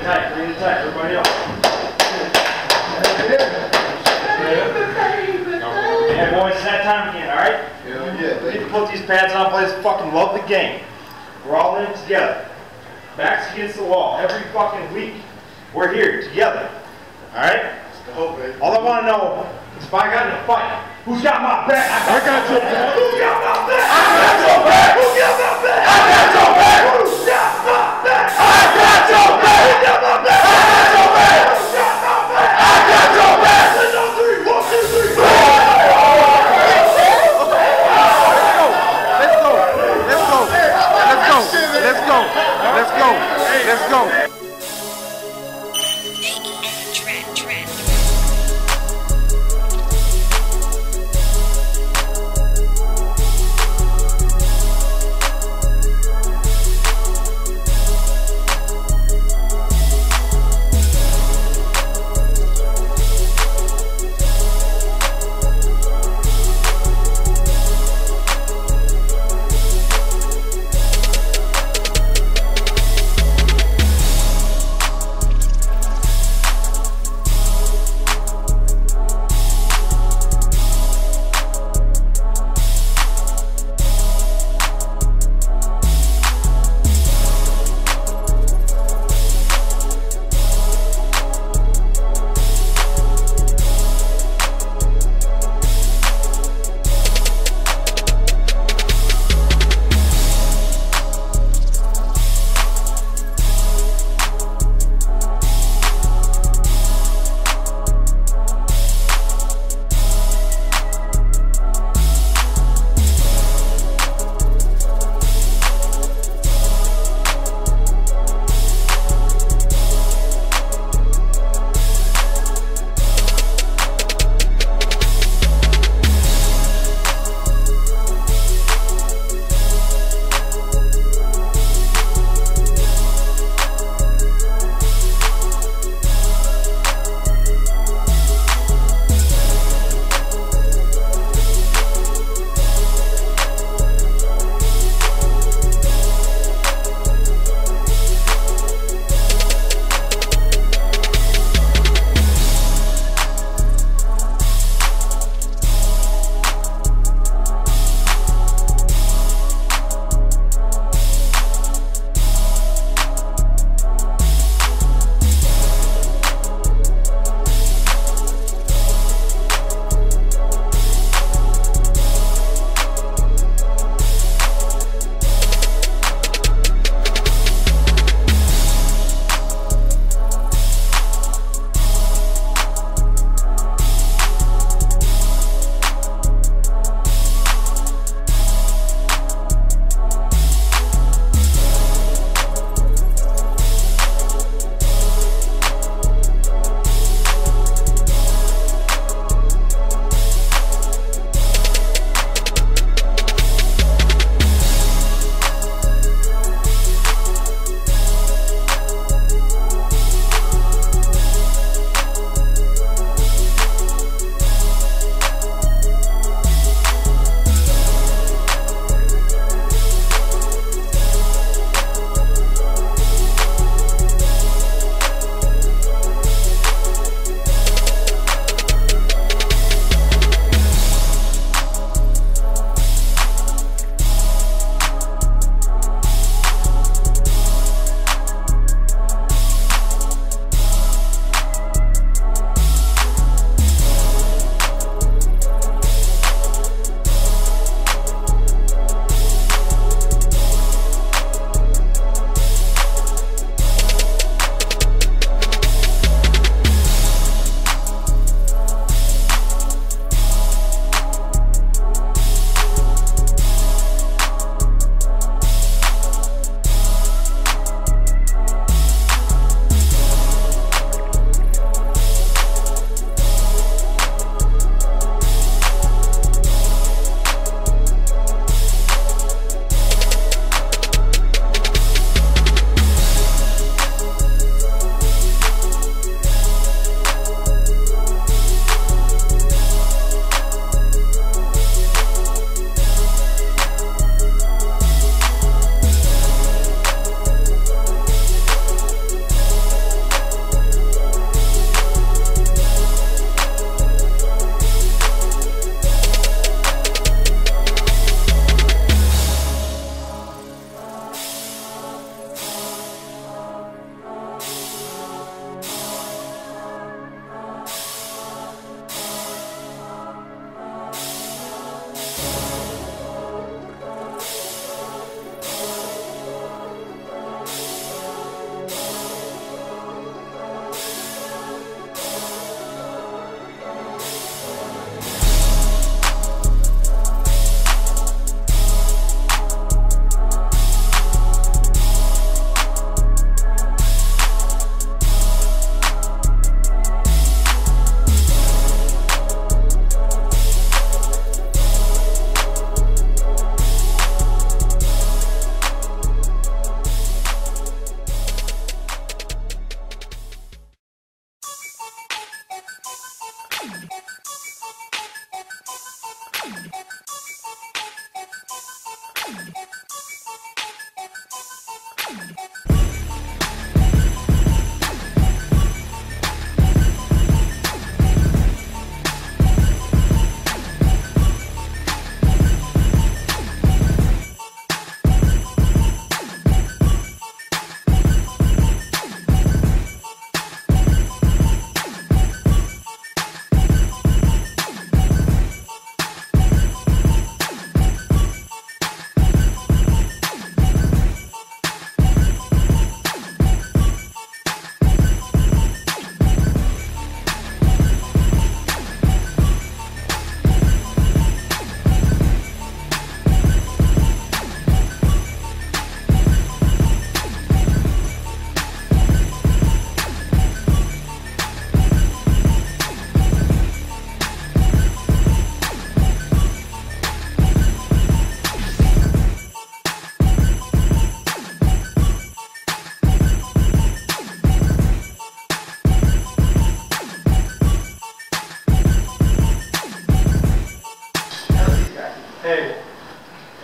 tight, bring it tight, everybody else. Hey boys, it's that time again, alright? Yeah. We need to put these pads on, players fucking love the game. We're all in it together. Backs against the wall, every fucking week. We're here, together. Alright? All I want to know is if I got in a fight, who's got my back? I got your back. Who's got my back? I got your back. Who got my back? I got your back. Who's got my back? I got your back. Who got my back? I got your back. Who's got my back? I got your back. 1, 2, 3. Let's go.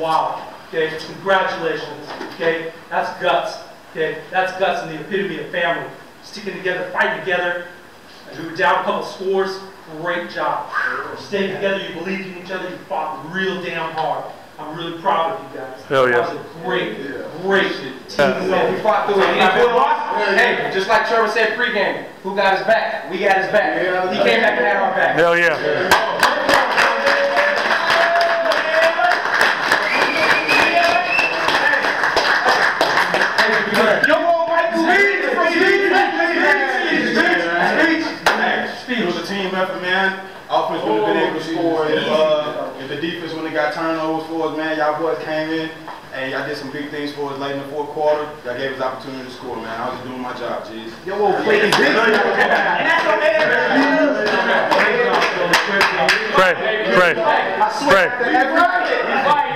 Wow. Okay, congratulations. Okay, that's guts. Okay, that's guts in the epitome of family. Sticking together, fighting together. And we were down a couple scores. Great job. Staying together, you believed in each other, you fought real damn hard. I'm really proud of you guys. Hell yeah. That was a great team. We fought through it. Hey, just like Trevor said pregame, who got his back? We got his back. He came back and had our back. Hell yeah. It was a team effort, man. Offense would have been able to score if the defense when they got turnovers for us, man. Y'all boys came in and y'all did some big things for us late in the fourth quarter. Y'all gave us opportunity to score, man. I was just doing my job, G's. Yo, play this. Pray.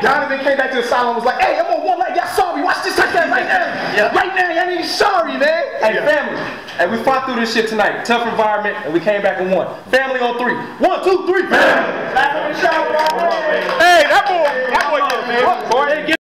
Donovan came back to the sideline and was like, hey, I'm on one leg. Y'all sorry. Watch this touchdown right now. Right now, y'all need sorry, man. Hey, family. Hey, we fought through this shit tonight. Tough environment, and we came back and won. Family on 3. 1, 2, 3. Family. Hey, that boy, man.